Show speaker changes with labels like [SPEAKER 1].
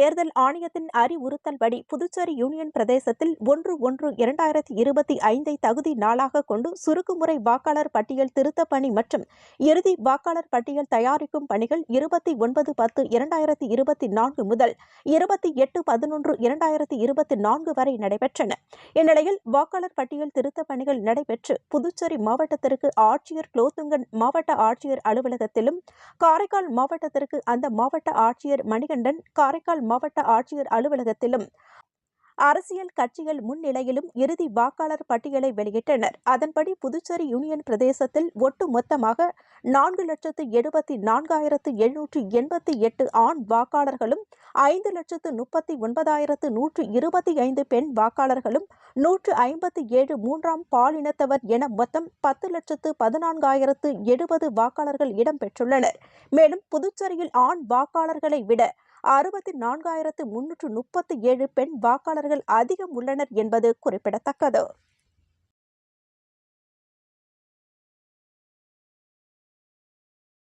[SPEAKER 1] தேர்தல் ஆணையத்தின் அறிவுறுத்தல்படி புதுச்சேரி யூனியன் பிரதேசத்தில் 1/1/2025 தகுதி நாளாக கொண்டு சுருக்குமுறை வாக்காளர் பட்டியல் திருத்தப் பணி மற்றும் இறுதி வாக்காளர் பட்டியல் தயாரிக்கும் பணிகள் 29/10/2024 முதல் 28/11/2024 வரை நடைபெற்றன. இந்நிலையில் வாக்காளர் பட்டியல் திருத்தப் பணிகள் நடைபெற்று புதுச்சேரி மாவட்டத்திற்கு ஆட்சியர் குலோத்துங்கன் மாவட்ட ஆட்சியர் அலுவலகத்திலும், காரைக்கால் மாவட்டத்திற்கு அந்த மாவட்ட ஆட்சியர் மணிகண்டன் காரைக்கால் மாவட்ட ஆட்சியர் அலுவலகத்திலும், அரசியல் கட்சிகள் முன்னிலையிலும் இறுதி வாக்காளர் பட்டியலை வெளியிட்டனர். அதன்படி புதுச்சேரி யூனியன் பிரதேசத்தில் ஒட்டுமொத்தமாக 4,74,788 ஆண் வாக்காளர்களும், 5,39,125 பெண் வாக்காளர்களும், 157 மூன்றாம் பாலினத்தவர் என மொத்தம் 10,14,070 வாக்காளர்கள் இடம்பெற்றுள்ளனர். மேலும் புதுச்சேரியில் ஆண் வாக்காளர்களை விட 64,337 பெண் வாக்காளர்கள் அதிகம் உள்ளனர் என்பது குறிப்பிடத்தக்கது.